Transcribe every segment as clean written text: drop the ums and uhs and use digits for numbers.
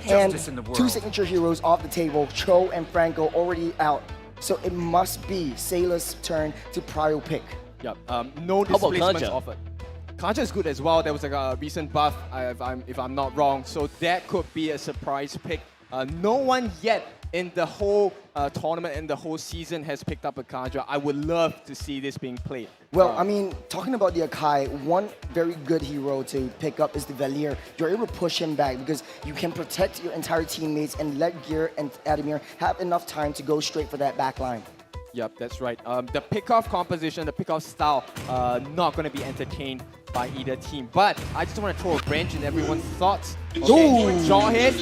And two signature heroes off the table, Cho and Franco already out. So it must be Seilah's turn to prio pick. Yep. No displacements offered. Kaja is good as well. There was like a recent buff, if I'm not wrong. So that could be a surprise pick. No one yet in the whole tournament and the whole season has picked up a Kaja. I would love to see this being played. Well, I mean, talking about the Akai, one very good hero to pick up is the Valier. You're able to push him back because you can protect your entire teammates and let Gear and Adammir have enough time to go straight for that back line. Yep, that's right. The pick-off composition, the pick-off style, not going to be entertained by either team. But I just want to throw a wrench in everyone's thoughts. Okay, jaw hit,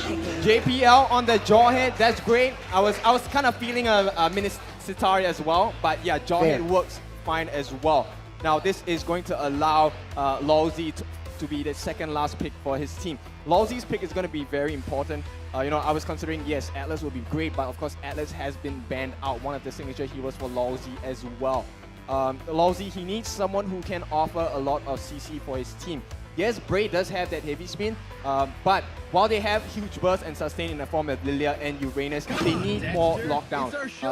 JPL on the jaw hit, that's great. I was kind of feeling a mini Sitari as well, but yeah, jaw hit works fine as well. Now this is going to allow Lolsie to be the second last pick for his team. Lolsie's pick is going to be very important. You know, I was considering, yes, Atlas would be great, but of course Atlas has been banned out, one of the signature heroes for Lolsie as well. Lolsie, he needs someone who can offer a lot of CC for his team. Yes, Bray does have that heavy spin, but while they have huge burst and sustain in the form of Lilia and Uranus, they need more lockdown.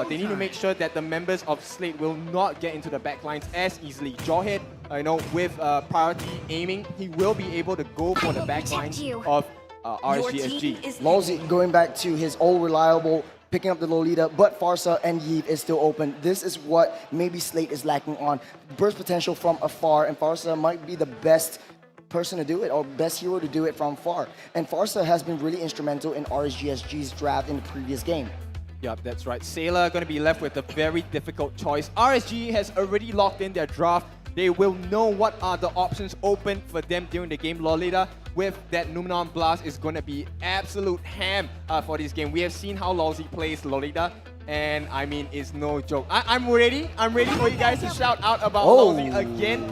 They need to make sure that the members of Slate will not get into the backlines as easily. Jawhead, you know, with priority aiming, he will be able to go for the backlines of RSG. Lolsie going back to his old reliable, picking up the Lolita, but Pharsa and Yves is still open. This is what maybe Slate is lacking on. Burst potential from afar, and Pharsa might be the best person to do it, or best hero to do it from far. And Pharsa has been really instrumental in RSG's draft in the previous game. Yep, that's right. Seilah going to be left with a very difficult choice. RSG has already locked in their draft. They will know what are the options open for them during the game. Lolita with that Numenon Blast is going to be absolute ham for this game. We have seen how Lolsie plays Lolita, and I mean, it's no joke. I'm ready. I'm ready for you guys to shout out about Lolsie again.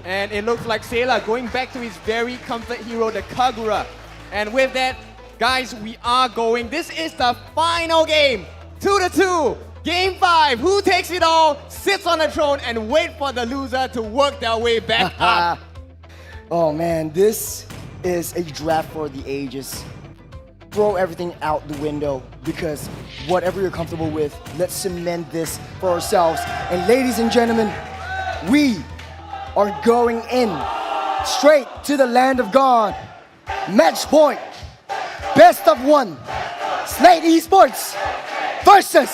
And it looks like Seilah going back to his very comfort hero, the Kagura. And with that, guys, we are going. This is the final game. 2-2. Game 5. Who takes it all, sits on the throne, and wait for the loser to work their way back up. Oh man, this is a draft for the ages. Throw everything out the window, because whatever you're comfortable with, let's cement this for ourselves. And ladies and gentlemen, we are going in straight to the land of God. Match point, best of one. Slate Esports versus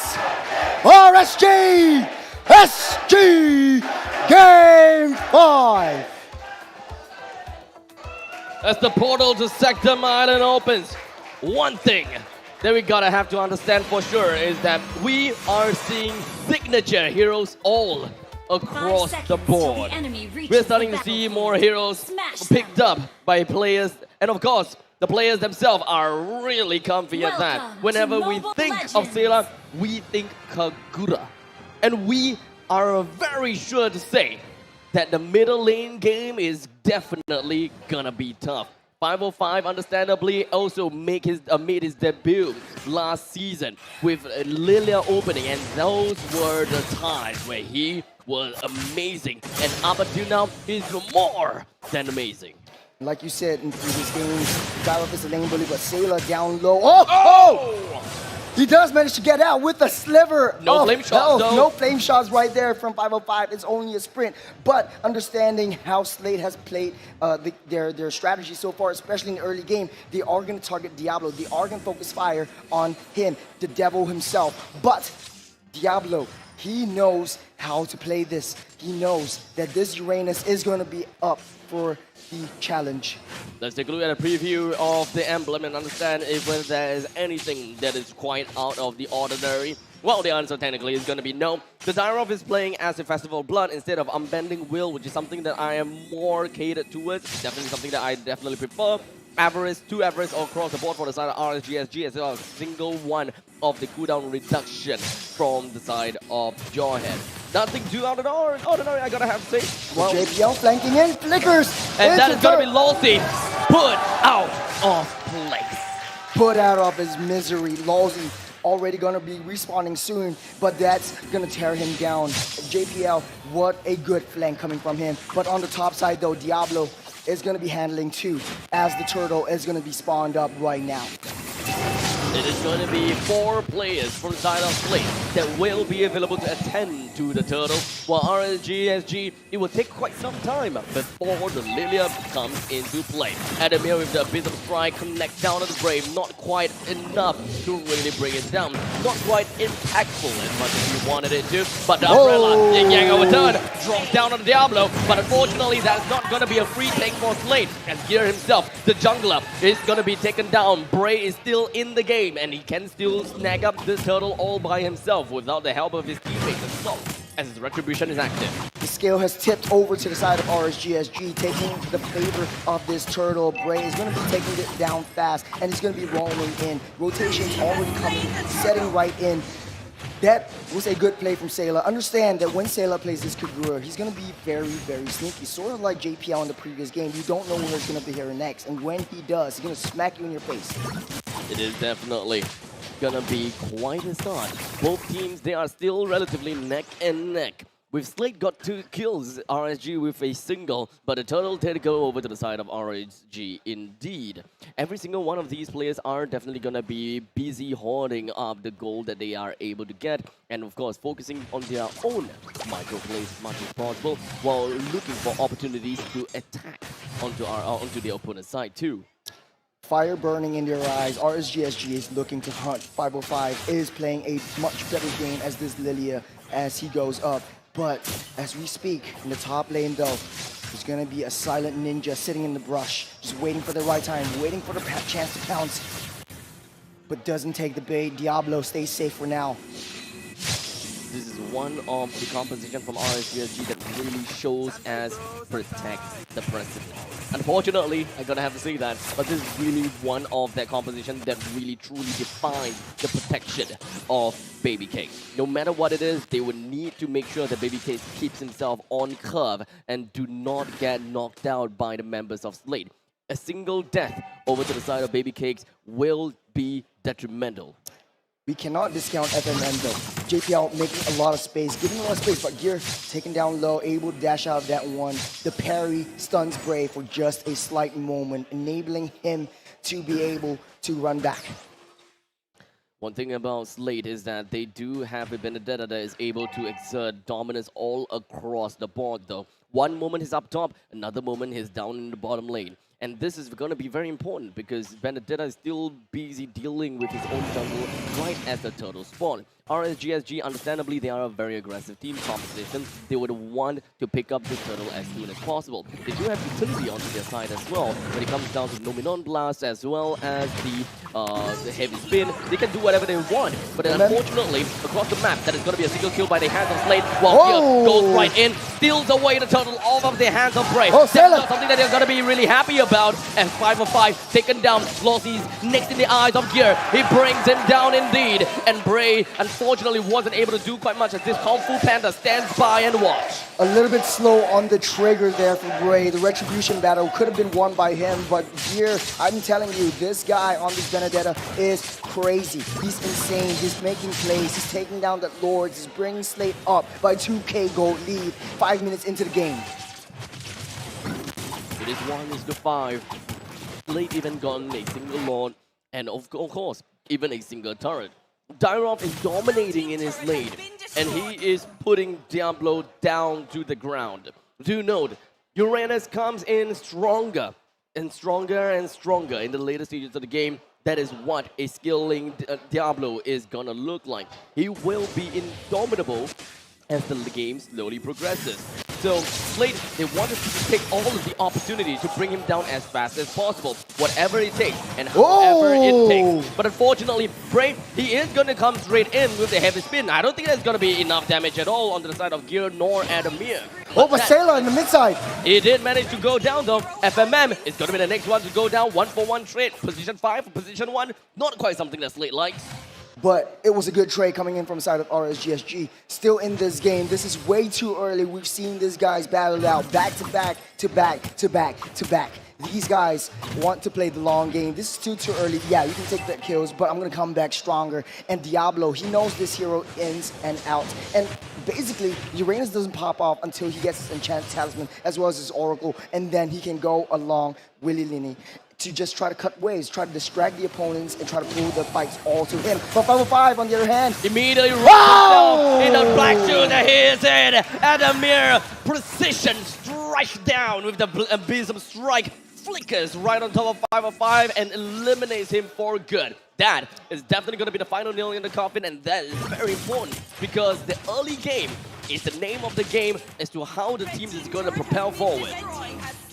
RSG SG Game 5. As the portal to Sector Island opens, one thing that we gotta have to understand for sure is that we are seeing signature heroes all across the board. We're starting to see more heroes picked up by players, and of course, the players themselves are really comfy at that. Whenever we think of Seilah, we think Kagura. And we are very sure to say that the middle lane game is definitely gonna be tough. 505 understandably also made his debut last season with Lilia opening, and those were the times where he was amazing, and up until now, he's more than amazing. Like you said in previous games, Diablo is a lane bully, but Seilah down low. Oh! He does manage to get out with a sliver. No flame shots, though. No flame shots right there from 505. It's only a sprint. But understanding how Slate has played their strategy so far, especially in the early game, they are going to target Diablo. They are going to focus fire on him, the devil himself. But Diablo, he knows how to play this. He knows that this Uranus is going to be up for the challenge. Let's take a look at a preview of the emblem and understand if there is anything that is quite out of the ordinary. Well, the answer technically is going to be no. The Dyrov is playing as a Festival of Blood instead of Unbending Will, which is something that I am more catered towards. Definitely something that I definitely prefer. Avarice, 2 Avarice all across the board for the side of RSGSG, as well as a single one of the cooldown reduction from the side of Jawhead. Nothing too out of the ordinary, I gotta have to say. Well, JPL flanking in, flickers! And that is gonna be Lolsie put out of place. Put out of his misery. Lolsie already gonna be respawning soon, but that's gonna tear him down. JPL, what a good flank coming from him. But on the top side though, Diablo, is going to be handling too, as the turtle is going to be spawned up right now. It is going to be 4 players from the side of Slate that will be available to attend to the turtle. While RSG, it will take quite some time before the Lilia comes into play. Adammir with the Abyss of Strike connect down on the Brave, not quite enough to really bring it down. Not quite impactful as much as you wanted it to, but the Umbrella, Yang overturn, drops down on Diablo, but unfortunately that's not going to be a free take for Slate, as Gear himself, the jungler, is going to be taken down. Bray is still in the game, and he can still snag up this turtle all by himself without the help of his teammates and so as his retribution is active. The scale has tipped over to the side of RSGSG, taking the favor of this turtle. Bray is going to be taking it down fast, and he's going to be rolling in. Rotation's already coming, setting right in. That was a good play from Seilah. Understand that when Seilah plays this Kagura, he's going to be very, very sneaky. Sort of like JPL in the previous game. You don't know where he's going to be here next. And when he does, he's going to smack you in your face. It is definitely gonna be quite a start. Both teams, they are still relatively neck and neck. With Slate got 2 kills, RSG with a single, but the turtle did go over to the side of RSG indeed. Every single one of these players are definitely gonna be busy hoarding up the gold that they are able to get, and of course focusing on their own micro plays as much as possible, while looking for opportunities to attack onto the opponent's side too. Fire burning in their eyes. RSGSG is looking to hunt. 505 is playing a much better game as this Lilia as he goes up. But as we speak, in the top lane though, there's going to be a silent ninja sitting in the brush, just waiting for the right time, waiting for the chance to pounce. But doesn't take the bait. Diablo stays safe for now. This is one of the composition from RSG that really shows as protect the president. Unfortunately, I'm gonna have to say that, but this is really one of that composition that really truly defines the protection of babycakes. No matter what it is, they would need to make sure that babycakes keeps himself on curve and do not get knocked out by the members of Slate. A single death over to the side of babycakes will be detrimental. We cannot discount FMM though. JPL making a lot of space, giving a lot of space, but Gear taken down low, able to dash out of that one. The parry stuns Bray for just a slight moment, enabling him to be able to run back. One thing about Slate is that they do have a Benedetta that is able to exert dominance all across the board though. One moment he's up top, another moment he's down in the bottom lane. And this is going to be very important because Benedetta is still busy dealing with his own jungle right as the turtle spawn. RSGSG, understandably, they are a very aggressive team composition. They would want to pick up this turtle as soon as possible. They do have utility onto their side as well when it comes down to Nominon Blast as well as the heavy spin. They can do whatever they want, but unfortunately, across the map, that is going to be a single kill by the hands of Slate, while Gear goes right in, steals away the turtle off of the hands of Bray. That's not something that they're going to be really happy about, and 5-5 taken down. Lossie's next in the eyes of Gear. He brings him down indeed, and Bray unfortunately wasn't able to do quite much as this Kung Fu Panda stands by and watch. A little bit slow on the trigger there for Bray. The retribution battle could have been won by him, but here, I'm telling you, this guy on this Benedetta is crazy. He's insane. He's making plays. He's taking down the Lords. He's bringing Slate up by 2K gold lead 5 minutes into the game. It is 1-5. Slate even gotten a single Lord, and of course, even a single turret. Dyrov is dominating in his lane, and he is putting Diablo down to the ground. Do note, Uranus comes in stronger and stronger and stronger in the later stages of the game. That is what a skilling Diablo is gonna look like. He will be indomitable as the game slowly progresses. So Slate, they wanted to take all of the opportunities to bring him down as fast as possible, whatever it takes and however it takes. But unfortunately, Bray, he is going to come straight in with the heavy spin. I don't think there's going to be enough damage at all on the side of Gear nor Adammir. But Seilah in the mid side. He did manage to go down though. FMM is going to be the next one to go down. 1-for-1 trade. Position 5 for position 1. Not quite something that Slate likes. But it was a good trade coming in from the side of RSGSG. Still in this game. This is way too early. We've seen these guys battle it out back to back to back to back to back. These guys want to play the long game. This is too early. Yeah, you can take the kills, but I'm going to come back stronger. And Diablo, he knows this hero ins and outs. And basically, Uranus doesn't pop off until he gets his Enchanted Talisman as well as his Oracle, and then he can go along willy-nilly to just try to cut waves, try to distract the opponents, and try to pull the fights all to him. But 505, on the other hand, immediately down in the black shoe that he is in. Adammir, precision strike down with the Abysm strike, flickers right on top of 505 and eliminates him for good. That is definitely going to be the final nail in the coffin, and that is very important because the early game is the name of the game as to how the team is going to propel forward.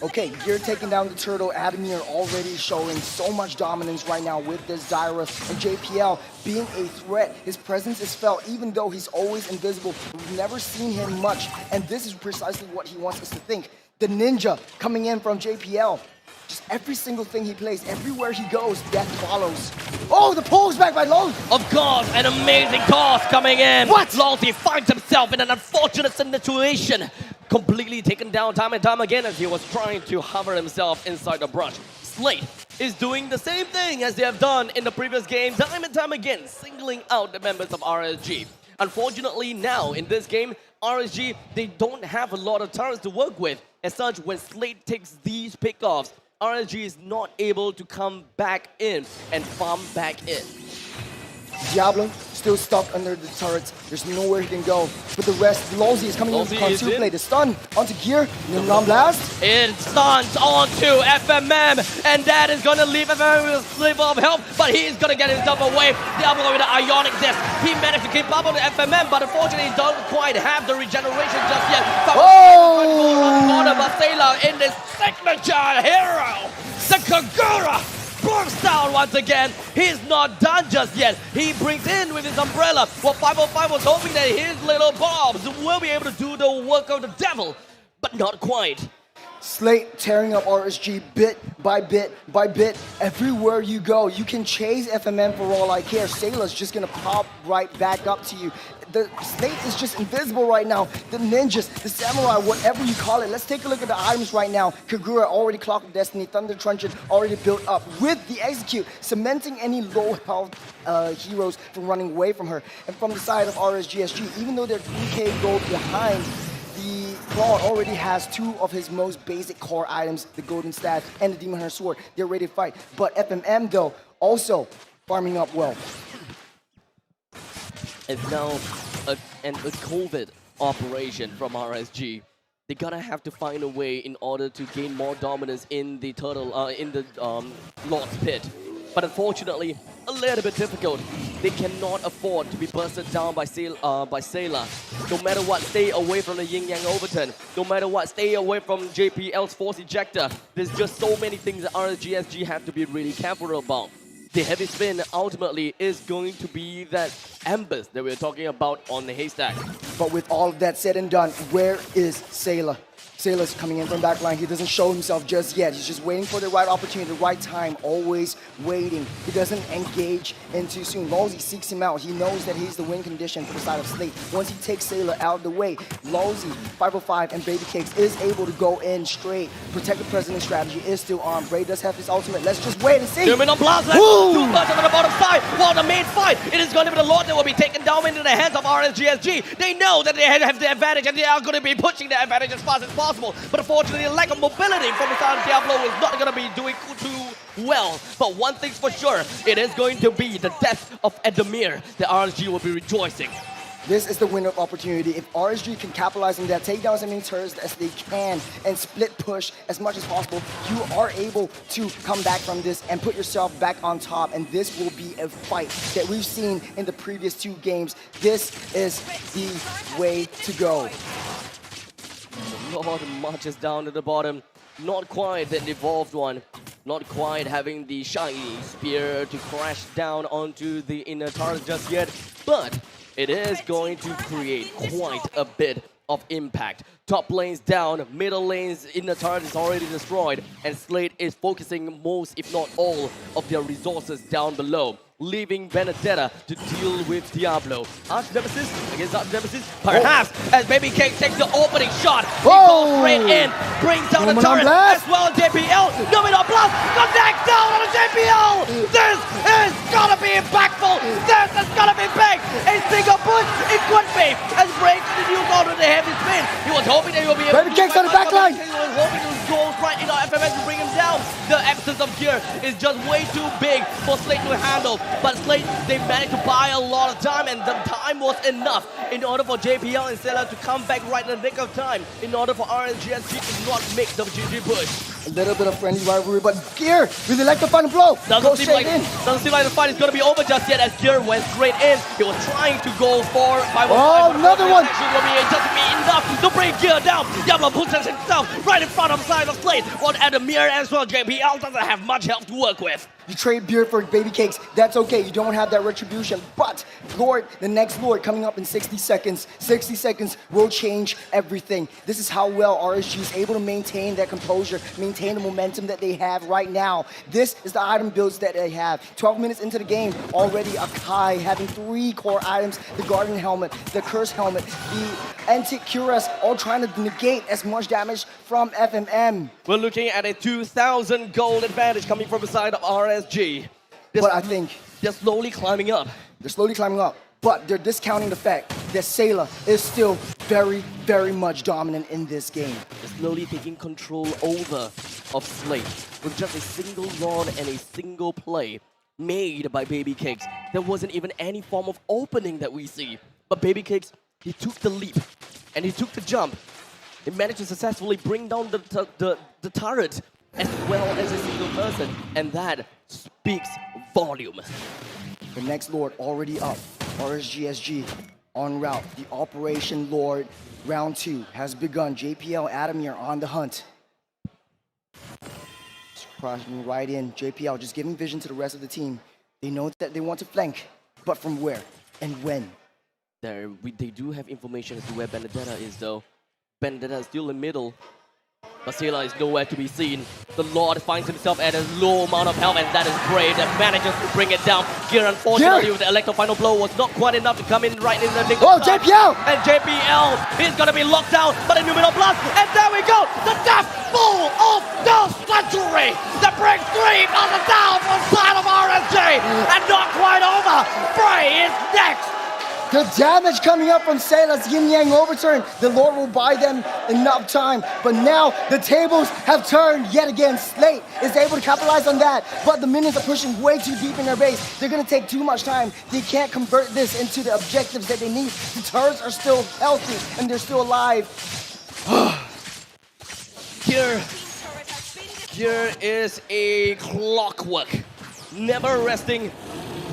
Okay, you're taking down the turtle. Adammir already showing so much dominance right now with this Zyra, and JPL being a threat. His presence is felt even though he's always invisible. We've never seen him much, and this is precisely what he wants us to think. The ninja coming in from JPL. Just every single thing he plays, everywhere he goes, death follows. Oh, the pull's back by Lolsie. Of course, an amazing toss coming in. What? Lolsie finds himself in an unfortunate situation. Completely taken down time and time again as he was trying to hover himself inside the brush. Slate is doing the same thing as they have done in the previous game, time and time again, singling out the members of RSG. Unfortunately, now in this game, RSG, they don't have a lot of turrets to work with. As such, when Slate takes these pickoffs, RSG is not able to come back in and farm back in. Diablo still stuck under the turrets. There's nowhere he can go. But the rest, Lolsie is coming in with conceal play. The stun onto gear, Nimron Blast. It stuns onto FMM, and that is going to leave FMM with a sliver of health, but he's going to get himself away. Diablo with the Ionic Disc. He managed to keep up on the FMM, but unfortunately he doesn't quite have the regeneration just yet. Corner, but Seilah in this signature hero, the Kagura. Bursts down once again. He's not done just yet. He brings in with his umbrella. Well, 505 was hoping that his little bombs will be able to do the work of the devil, but not quite. Slate tearing up RSG bit by bit by bit. Everywhere you go, you can chase FMM for all I care. Seilah's just gonna pop right back up to you. The Slate is just invisible right now. The ninjas, the samurai, whatever you call it. Let's take a look at the items right now. Kagura already clocked with Destiny. Thunder Truncheon already built up with the execute, cementing any low health heroes from running away from her. And from the side of RSGSG, even though they're 3K gold behind, the Claw already has two of his most basic core items, the Golden Staff and the Demon Hunter Sword. They're ready to fight. But FMM, though, also farming up well. It's now a COVID operation from RSG. They're gonna have to find a way in order to gain more dominance in the Lord's Pit. But unfortunately, a little bit difficult. They cannot afford to be bursted down by Seilah. No matter what, stay away from the Yin Yang Overturn. No matter what, stay away from JPL's Force Ejector. There's just so many things that RSGSG have to be really careful about. The heavy spin ultimately is going to be that ambush that we're talking about on the haystack. But with all of that said and done, where is Seilah? Seilah's coming in from backline. He doesn't show himself just yet. He's just waiting for the right opportunity, the right time, always waiting. He doesn't engage in too soon. Lolsie seeks him out. He knows that he's the win condition for the side of Slate. Once he takes Seilah out of the way, Lolsie, 505, and babycakes is able to go in straight. Protect the president strategy is still on. Bray does have his ultimate. Let's just wait and see. Terminal blast, two buttons on the bottom side. While the main fight, it is going to be the Lord that will be taken down into the hands of RSGSG. They know that they have the advantage and they are going to be pushing the advantage as fast as possible. But unfortunately, the lack of mobility from the side of Diablo is not going to be doing too well. But one thing's for sure, it is going to be the death of Adammir. The RSG will be rejoicing. This is the window of opportunity. If RSG can capitalize on that, take down as many turrets as they can, and split push as much as possible, you are able to come back from this and put yourself back on top. And this will be a fight that we've seen in the previous two games. This is the way to go. The Lord marches down to the bottom. Not quite the evolved one. Not quite having the shiny spear to crash down onto the inner turret just yet. But it is going to create quite a bit of impact. Top lanes down, middle lanes inner turret is already destroyed, and Slate is focusing most, if not all, of their resources down below, leaving Benedetta to deal with Diablo. Arch-Nemesis against Arch-Nemesis, perhaps, as BabyCakes takes the opening shot. He goes straight in, brings down the turret as well as JPL. Nomino Blast, connect down on the JPL! This is gonna be impactful! This is gonna be big! A single push. It could be. As Bray continues on with the heavy spin. He was hoping that he will be able to BRAYYY on the back line. He was hoping to go right into FMS to bring him down. The absence of gear is just way too big for Slate to handle. But Slate, they managed to buy a lot of time, and the time was enough in order for JPL and Seilah to come back right in the nick of time in order for RSG to not make the GG push. A little bit of friendly rivalry, but Gear really like the final blow. Doesn't seem like the fight is going to be over just yet as Gear went straight in. He was trying to go for 5 Oh, another one. Will be just be enough to bring Gear down. Diablo pushes himself right in front of the side of Slate. On Adammir as well, JPL doesn't have much help to work with. You trade beer for BABYCAKES, that's okay, you don't have that retribution. But Lord, the next Lord coming up in 60 seconds. 60 seconds will change everything. This is how well RSG is able to maintain that composure, maintain the momentum that they have right now. This is the item builds that they have. 12 minutes into the game, already Akai having 3 core items, the Garden Helmet, the Curse Helmet, the Antic Cuirass, all trying to negate as much damage from FMM. We're looking at a 2,000 gold advantage coming from the side of RSG. But I think they're slowly climbing up. they're slowly climbing up, but they're discounting the fact that Seilah is still very, very much dominant in this game. They're slowly taking control over of Slate with just a single run and a single play made by BRAYYY. There wasn't even any form of opening that we see. But BRAYYY, he took the leap and he took the jump. He managed to successfully bring down the turret as well as a single person, and that speaks volume. The next Lord already up. RSGSG en route. The Operation Lord round 2 has begun. JPL Adammir on the hunt. Crossing right in. JPL just giving vision to the rest of the team. They know that they want to flank, but from where and when? They do have information as to where Benedetta is though. Benedetta is still in the middle. But Seilah is nowhere to be seen. The Lord finds himself at a low amount of health, and that is Bray that manages to bring it down. Gear, unfortunately, with the Electro Final Blow was not quite enough to come in right in the nick of time. JPL! And JPL is going to be locked down by the Numenor Blast. And there we go! The death full of the century that brings 3 others down from side of RSG. And not quite over. Bray is next. The damage coming up from Seilah's yin-yang overturn. The Lord will buy them enough time. But now the tables have turned yet again. Slate is able to capitalize on that. But the minions are pushing way too deep in their base. They're going to take too much time. They can't convert this into the objectives that they need. The turrets are still healthy and they're still alive. Here is a clockwork. Never resting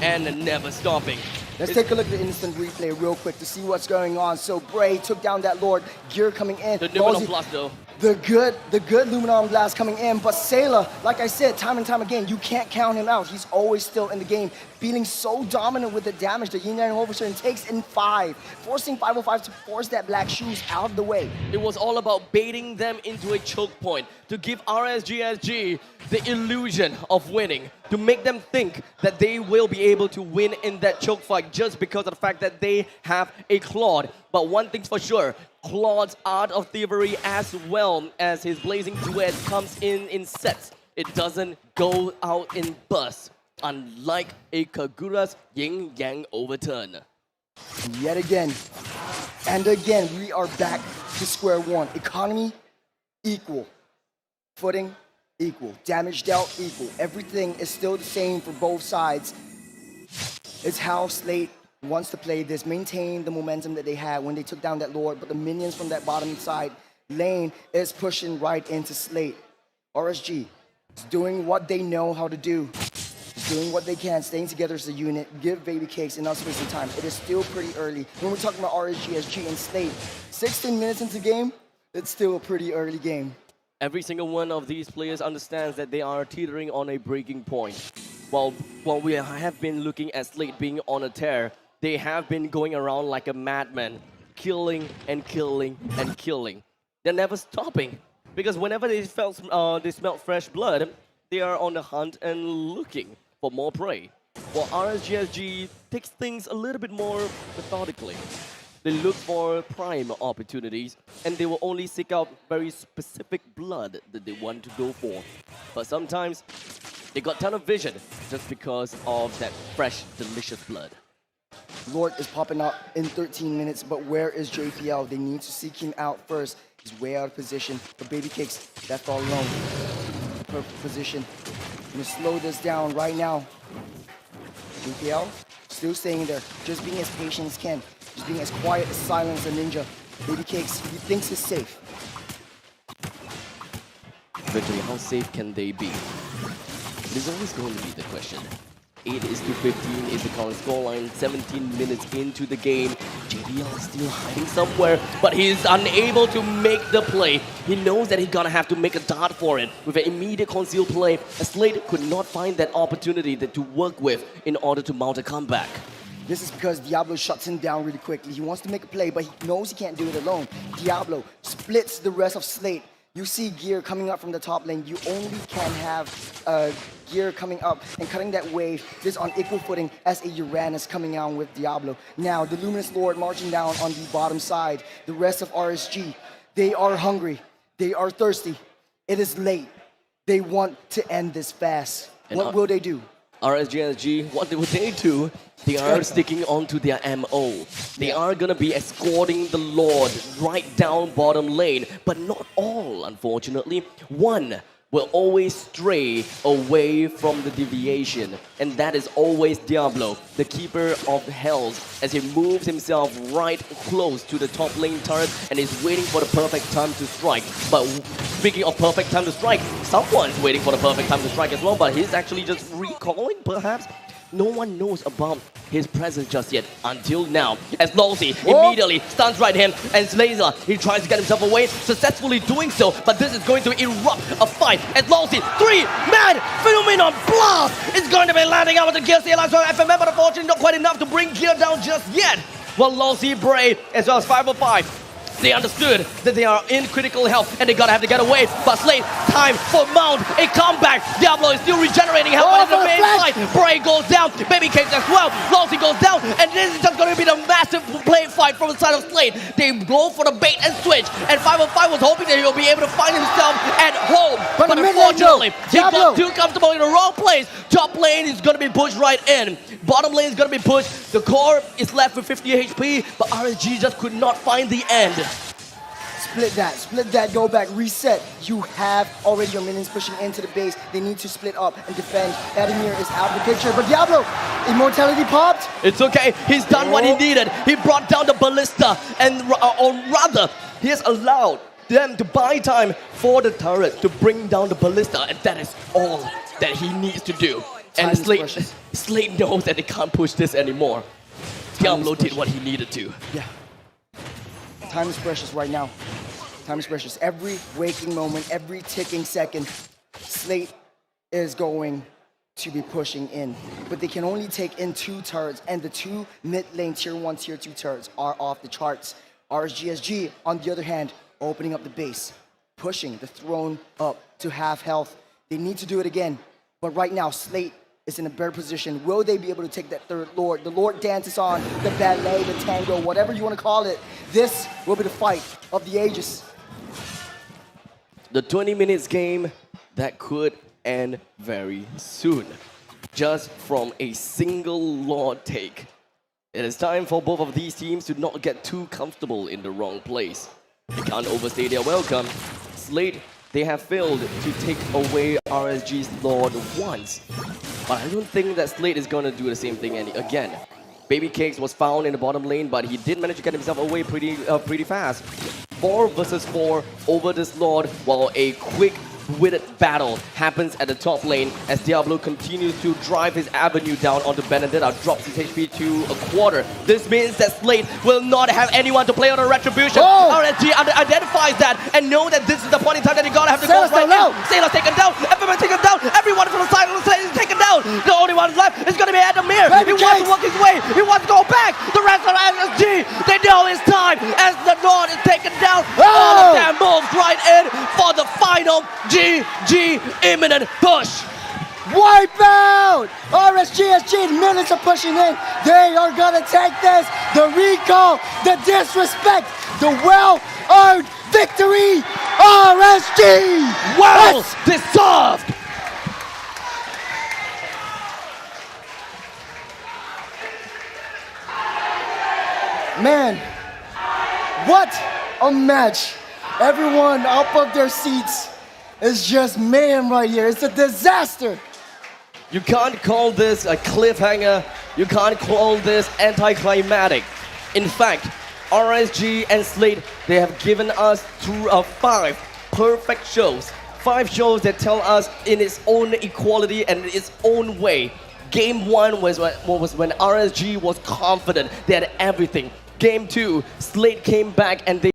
and never stopping. Let's take a look at the instant replay real quick to see what's going on. So Bray took down that Lord. Gear coming in. The Numenor Blast though. The good Luminar Blast coming in. But Seilah, like I said, time and time again, you can't count him out. He's always still in the game, feeling so dominant with the damage. The Yin Yang Overturn takes in 5, forcing 505 to force that Black Shoes out of the way. It was all about baiting them into a choke point to give RSGSG the illusion of winning, to make them think that they will be able to win in that choke fight just because of the fact that they have a Claude. But one thing's for sure, Claude's Art of Thievery as well as his Blazing Duet comes in sets. It doesn't go out in bursts, unlike a Kagura's Yin Yang Overturn. And yet again, and again, we are back to square one. Economy, equal. Footing, equal. Damage dealt, equal. Everything is still the same for both sides. It's how Slate wants to play this, maintain the momentum that they had when they took down that Lord, but the minions from that bottom side lane is pushing right into Slate. RSG is doing what they know how to do. Doing what they can, staying together as a unit, give BRAYYY enough space and time. It is still pretty early. When we're talking about RSG, SG, and Slate, 16 minutes into the game, it's still a pretty early game. Every single one of these players understands that they are teetering on a breaking point. While we have been looking at Slate being on a tear, they have been going around like a madman, killing and killing and killing. They're never stopping, because whenever they smell fresh blood, they are on the hunt and looking for more prey. While RSGSG takes things a little bit more methodically. They look for prime opportunities, and they will only seek out very specific blood that they want to go for. But sometimes, they got a ton of vision just because of that fresh, delicious blood. Lord is popping up in 13 minutes, but where is JPL? They need to seek him out first. He's way out of position. But babycakes, left all alone. Perfect position. Gonna slow this down right now. JPL still staying there, just being as patient as can, just being as quiet as silent as a ninja. babycakes, he thinks it's safe. Eventually, how safe can they be? It is always going to be the question. 8-15 is the current scoreline. 17 minutes into the game. JBL is still hiding somewhere, but he's unable to make the play. He knows that he's gonna have to make a dart for it. With an immediate concealed play, Slate could not find that opportunity to work with in order to mount a comeback. This is because Diablo shuts him down really quickly. He wants to make a play, but he knows he can't do it alone. Diablo splits the rest of Slate. You see Gear coming up from the top lane. You only can have Gear coming up and cutting that wave just on equal footing as a Uranus coming out with Diablo. Now, the Luminous Lord marching down on the bottom side. The rest of RSG, they are hungry. They are thirsty. It is late. They want to end this fast. And what will they do? RSG, what would they do? They are sticking on to their MO. They are going to be escorting the Lord right down bottom lane. But not all, unfortunately. One will always stray away from the deviation. And that is always Diablo, the keeper of hells, as he moves himself right close to the top lane turret and is waiting for the perfect time to strike. But speaking of perfect time to strike, someone's waiting for the perfect time to strike as well, but he's actually just recalling, perhaps. No one knows about his presence just yet, until now. As Lolsie immediately stuns right hand, and Seilah, he tries to get himself away, successfully doing so, but this is going to erupt a fight. As Lolsie, 3-man phenomenon blast is going to be landing out with the Gear Seilah, so FMM, but unfortunately not quite enough to bring Gear down just yet. Well, Lolsie, Bray, as well as 505. They understood that they are in critical health and they gotta have to get away. But Slate, time for Mount, a comeback. Diablo is still regenerating health, but in the main fight, Bray goes down, babycakes as well. Lolsie goes down, and this is just gonna be the massive play fight from the side of Slate. They go for the bait and switch, and 505 was hoping that he'll be able to find himself at home. But unfortunately, he got too comfortable in the wrong place. Top lane is gonna be pushed right in. Bottom lane is gonna be pushed. The core is left with 50 HP, but RSG just could not find the end. Split that, go back, reset. You have already your minions pushing into the base. They need to split up and defend. Adammir is out of the picture, but Diablo, immortality popped. It's okay, he's done what he needed. He brought down the ballista, and or rather, he has allowed them to buy time for the turret to bring down the ballista, and that is all that he needs to do. And Slate knows that they can't push this anymore. Diablo did what he needed to. Yeah. Time is precious right now. Time is precious. Every waking moment, every ticking second, Slate is going to be pushing in. But they can only take in 2 turrets, and the 2 mid-lane tier 1, tier 2 turrets are off the charts. RSG, on the other hand, opening up the base, pushing the throne up to half health. They need to do it again. But right now, Slate is in a better position. Will they be able to take that third Lord? The Lord dances on, the ballet, the tango, whatever you want to call it. This will be the fight of the ages. The 20 minutes game that could end very soon, just from a single Lord take. It is time for both of these teams to not get too comfortable in the wrong place. They can't overstay their welcome. Slate, they have failed to take away RSG's Lord once. But I don't think that Slate is going to do the same thing again. babycakes was found in the bottom lane, but he did manage to get himself away pretty fast. 4 versus 4 over this Lord, while a quick-witted battle happens at the top lane as Diablo continues to drive his avenue down onto Benedetta, drops his HP to a quarter. This means that Slate will not have anyone to play on a retribution. RSG identifies that and know that this is the point in time that you gotta have to go right now. Seilah's taken down, everyone taken down, everyone from the side of the Slate is taken down. The only one left is gonna be Adammir. He wants to walk his way, he wants to go back. The rest of RSG, they know it's time as the Lord is taken down. All of them moved right in for the final GG imminent push. Wipe out! RSG, minutes of pushing in. They are gonna take this. The recall, the disrespect, the well-earned victory. RSG! Well deserved! Man, what a match. Everyone up of their seats is just mayhem right here. It's a disaster. You can't call this a cliffhanger. You can't call this anticlimactic. In fact, RSG and Slate, they have given us through 5 perfect shows. 5 shows that tell us in its own equality and its own way. Game 1 was when RSG was confident. They had everything. Game 2, Slate came back and they